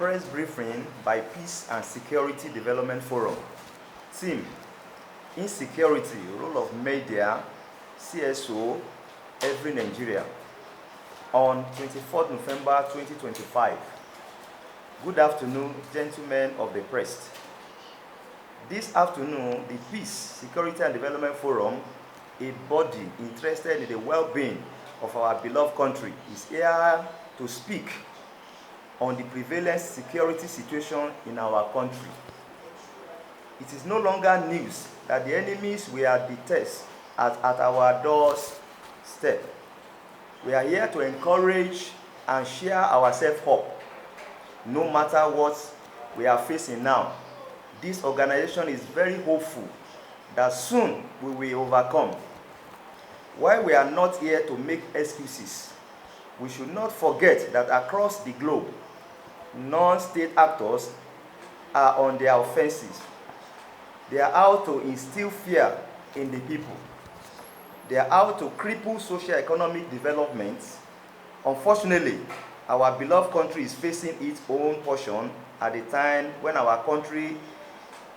Press briefing by Peace and Security Development Forum. Theme: Insecurity, Role of Media, CSO, Every Nigeria. On 24th November 2025. Good afternoon, gentlemen of the press. This afternoon, the Peace, Security and Development Forum, a body interested in the well-being of our beloved country, is here to speak on the prevalent security situation in our country. It is no longer news that the enemies we are detest at our doorstep. We are here to encourage and share our self-hope. No matter what we are facing now, this organization is very hopeful that soon we will overcome. While we are not here to make excuses, we should not forget that across the globe, non-state actors are on their offensive. They are out to instill fear in the people. They are out to cripple socio-economic development. Unfortunately, our beloved country is facing its own portion at the time when our country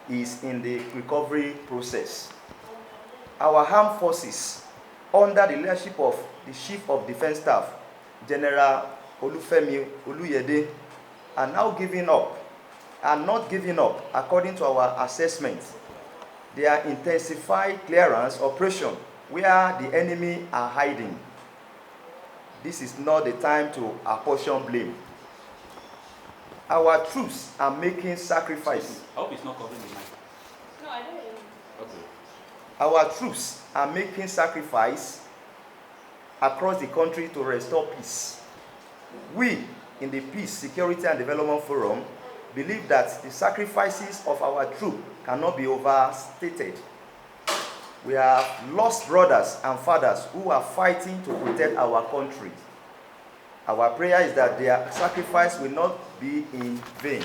is in the recovery process. Our armed forces, under the leadership of the Chief of Defense Staff, General Oluyede, are now not giving up according to our assessment. They are intensified clearance operation where the enemy are hiding. This is not the time to apportion blame. Our troops are making sacrifices. I hope it's not covering the mic. No, I don't hear you. Okay. Our troops are making sacrifice across the country to restore peace. We, in the Peace, Security and Development Forum, believe that the sacrifices of our troops cannot be overstated. We have lost brothers and fathers who are fighting to protect our country. Our prayer is that their sacrifice will not be in vain.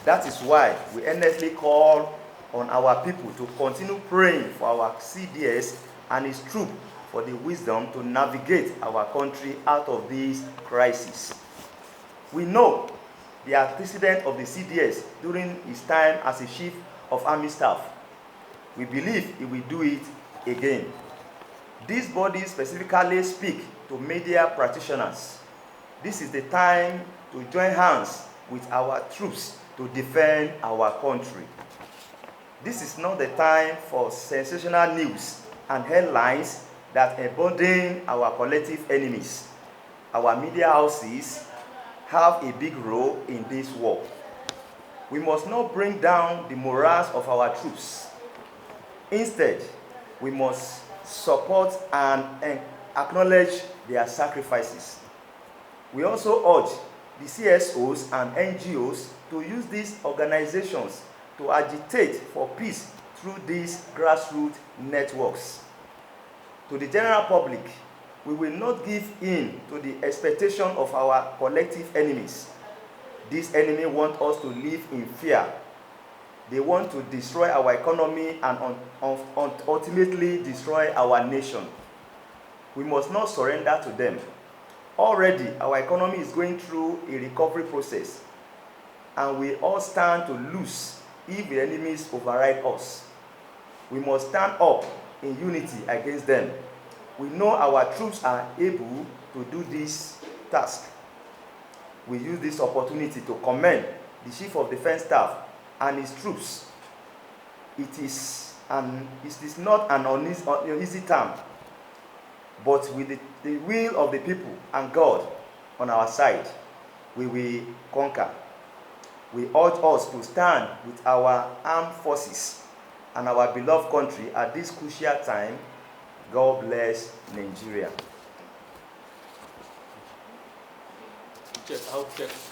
That is why we earnestly call on our people to continue praying for our CDS and his troops for the wisdom to navigate our country out of this crisis. We know the antecedent of the CDS during his time as a Chief of Army Staff. We believe he will do it again. This body specifically speak to media practitioners. This is the time to join hands with our troops to defend our country. This is not the time for sensational news and headlines that embolden our collective enemies. Our media houses have a big role in this war. We must not bring down the morals of our troops. Instead, we must support and acknowledge their sacrifices. We also urge the CSOs and NGOs to use these organizations to agitate for peace through these grassroots networks. To the general public, we will not give in to the expectation of our collective enemies. These enemies want us to live in fear. They want to destroy our economy and ultimately destroy our nation. We must not surrender to them. Already, our economy is going through a recovery process, and we all stand to lose if the enemies override us. We must stand up in unity against them. We know our troops are able to do this task. We use this opportunity to commend the Chief of Defense Staff and his troops. It is not an easy time, but with the will of the people and God on our side, we will conquer. We urge us to stand with our armed forces and our beloved country at this crucial time. God bless Nigeria. Check.